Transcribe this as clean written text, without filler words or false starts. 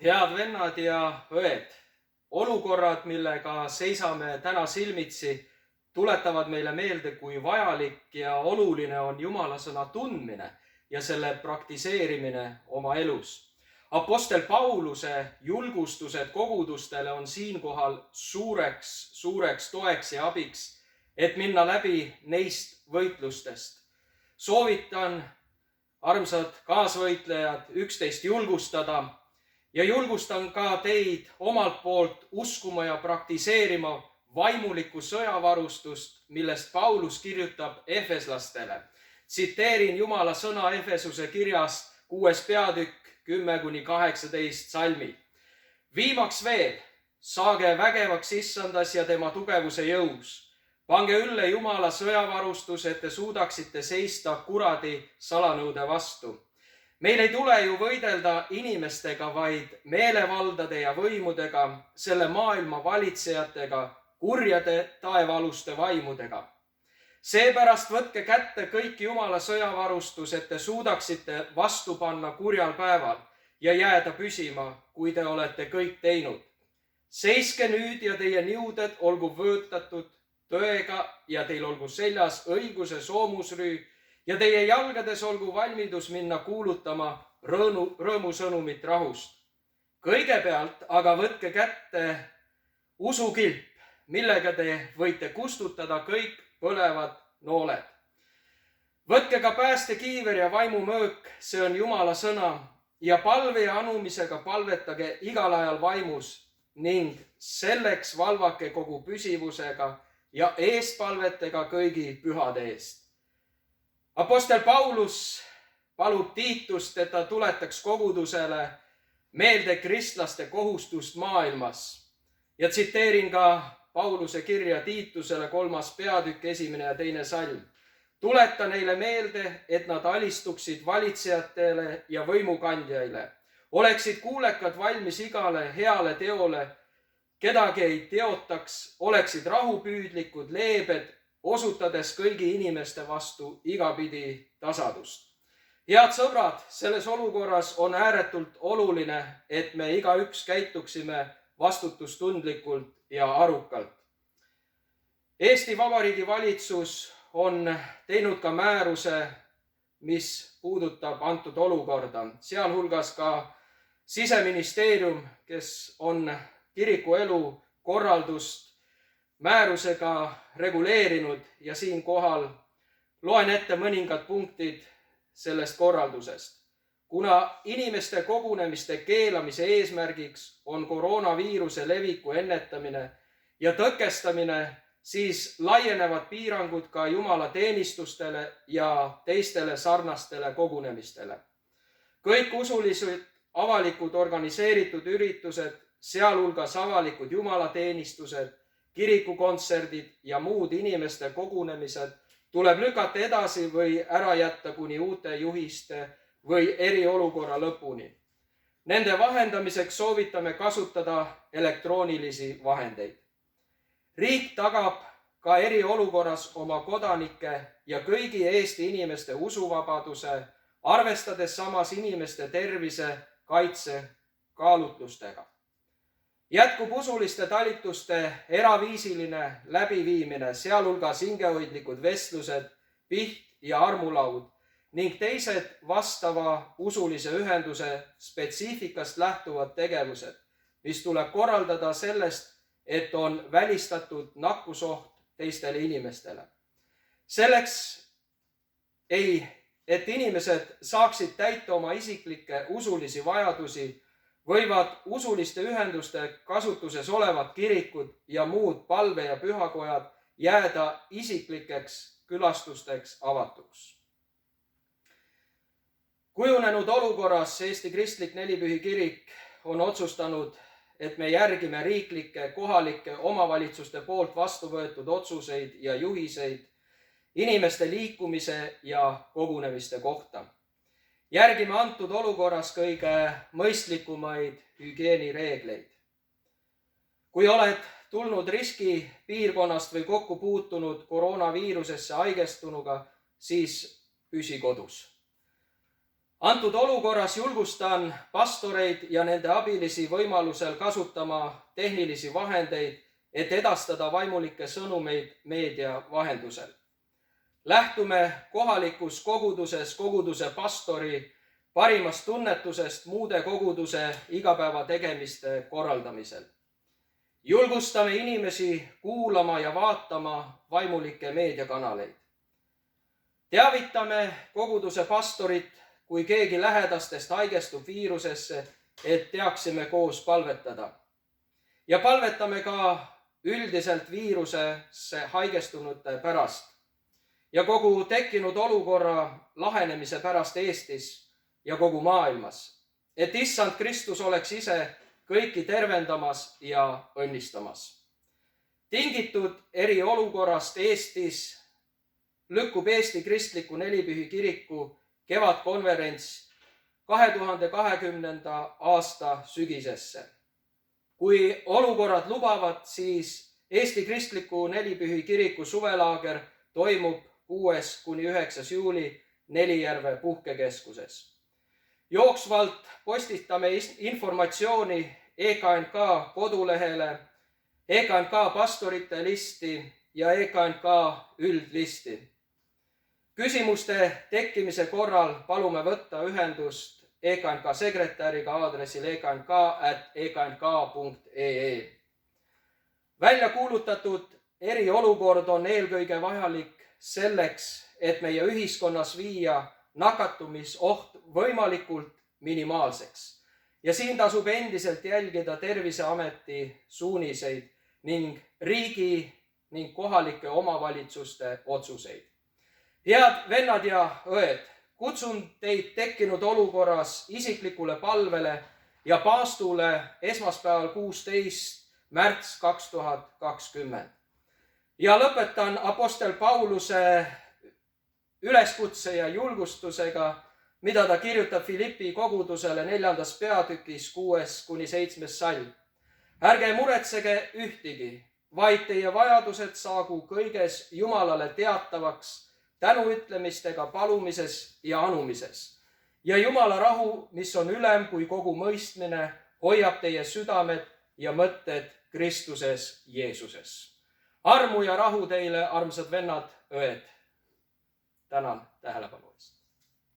Head vennad ja õed, olukorrad, millega seisame täna silmitsi, tuletavad meile meelde, kui vajalik ja oluline on Jumala sõna tundmine ja selle praktiseerimine oma elus. Apostel Pauluse julgustused kogudustele on siinkohal suureks toeks ja abiks, et minna läbi neist võitlustest. Soovitan, armsad kaasvõitlejad, üksteist julgustada ja julgustan ka teid omalt poolt uskuma ja praktiseerima vaimulikku sõjavarustust, millest Paulus kirjutab efeslastele. Tsiteerin Jumala sõna Efesuse kirjast 6. peatükk 10-18 salmid. Viimaks veel, saage vägevaks issandas ja tema tugevuse jõus. Pange ülle Jumala sõjavarustus, et te suudaksite seista kuradi salanõude vastu. Meil ei tule ju võidelda inimestega, vaid meelevaldade ja võimudega, selle maailma valitsejatega, kurjade taevaaluste vaimudega. Seepärast võtke kätte kõik Jumala sõjavarustus, et te suudaksite vastu panna kurjal päeval ja jääda püsima, kui te olete kõik teinud. Seiske nüüd ja teie niuded olgu vöötatud tõega ja teil olgu seljas õiguse soomusrüü ja teie jalgades olgu valmidus minna kuulutama rõõmusõnumit rahust. Kõigepealt aga võtke kätte usukilp, millega te võite kustutada kõik põlevad nooled. Võtke ka päästekiiver ja vaimumöök, see on Jumala sõna, ja palve ja anumisega palvetage igal ajal vaimus ning selleks valvake kogu püsivusega ja eespalvetega kõigi pühade eest. Apostel Paulus palub Tiitust, et ta tuletaks kogudusele meelde kristlaste kohustust maailmas. Ja tsiteerin ka Pauluse kirja Tiitusele 3. peatükk 1. ja 2. salm. Tuleta neile meelde, et nad alistuksid valitsejatele ja võimukandjaile, oleksid kuulekad valmis igale heale teole, kedagi ei teotaks, oleksid rahupüüdlikud, leebed, osutades kõigi inimeste vastu igapidi tasadust. Head sõbrad, selles olukorras on ääretult oluline, et me igaüks käituksime vastutustundlikult ja arukalt. Eesti Vabariigi valitsus on teinud ka määruse, mis puudutab antud olukorda, sealhulgas ka Siseministeerium, kes on kiriku elu korraldust määrusega reguleerinud ja siinkohal loen ette mõningad punktid sellest korraldusest. Kuna inimeste kogunemiste keelamise eesmärgiks on koroonaviiruse leviku ennetamine ja tõkestamine, siis laienevad piirangud ka Jumala teenistustele ja teistele sarnastele kogunemistele. Kõik usulised avalikud organiseeritud üritused, sealhulgas avalikud jumalateenistused, kirikukontserdid ja muud inimeste kogunemised tuleb lükata edasi või ära jätta kuni uute juhiste või eriolukorra lõpuni. Nende vahendamiseks soovitame kasutada elektroonilisi vahendeid. Riik tagab ka eriolukorras oma kodanike ja kõigi Eesti inimeste usuvabaduse, arvestades samas inimeste tervise kaitse kaalutlustega. Jätkub usuliste talituste eraviisiline läbiviimine, sealhulgas hingehoidlikud vestlused, piht ja armulaud ning teised vastava usulise ühenduse spetsiifikast lähtuvad tegevused, mis tuleb korraldada sellest, et on välistatud nakkusoht teistele inimestele. Selleks et inimesed saaksid täita oma isiklikke usulisi vajadusi, võivad usuliste ühenduste kasutuses olevad kirikud ja muud palve- ja pühakojad jääda isiklikeks külastusteks avatuks. Kujunenud olukorras Eesti Kristlik Nelipühi Kirik on otsustanud, et me järgime riiklike kohalike omavalitsuste poolt vastu võetud otsuseid ja juhiseid inimeste liikumise ja kogunemiste kohta. Järgime antud olukorras kõige mõistlikumaid hügieenireegleid. Kui oled tulnud riskipiirkonnast või kokku puutunud koroonaviirusesse haigestunuga, siis püsi kodus. Antud olukorras julgustan pastoreid ja nende abilisi võimalusel kasutama tehnilisi vahendeid, et edastada vaimulikke sõnumeid meedia vahendusel. Lähtume kohalikus koguduses koguduse pastori parimast tunnetusest muude koguduse igapäevategemiste korraldamisel. Julgustame inimesi kuulama ja vaatama vaimulikke meediakanaleid. Teavitame koguduse pastorit, kui keegi lähedastest haigestub viirusesse, et teaksime koos palvetada. Ja palvetame ka üldiselt viirusesse haigestunute pärast ja kogu tekkinud olukorra lahenemise pärast Eestis ja kogu maailmas, et Issand Kristus oleks ise kõiki tervendamas ja õnnistamas. Tingitud eriolukorrast Eestis lükkub Eesti Kristliku Nelipühi Kiriku kevadkonverents 2020. aasta sügisesse. Kui olukorrad lubavad, siis Eesti Kristliku Nelipühi Kiriku suvelaager toimub 6.–9. juuli Nelijärve puhkekeskuses. Jooksvalt postitame informatsiooni EKNK kodulehele, EKNK pastorite listi ja EKNK üldlisti. Küsimuste tekkimise korral palume võtta ühendust EKNK sekretäriga aadressil eknk@eknk.ee. Välja kuulutatud eriolukord on eelkõige vajalik selleks, et meie ühiskonnas viia nakatumisoht võimalikult minimaalseks. Ja siin tasub endiselt jälgida Terviseameti suuniseid ning riigi ning kohalike omavalitsuste otsuseid. Head vennad ja õed, kutsun teid tekkinud olukorras isiklikule palvele ja paastule esmaspäeval 16. märts 2020. Ja lõpetan Apostel Pauluse üleskutse ja julgustusega, mida ta kirjutab Filippi kogudusele 4. peatükis 6.–7. salm. Ärge muretsege ühtigi, vaid teie vajadused saagu kõiges Jumalale teatavaks tänuütlemistega palumises ja anumises. Ja Jumala rahu, mis on ülem kui kogu mõistmine, hoiab teie südamed ja mõtted Kristuses Jeesuses. Armu ja rahu teile, armsad vennad, õed. Tänan tähelepanu eest.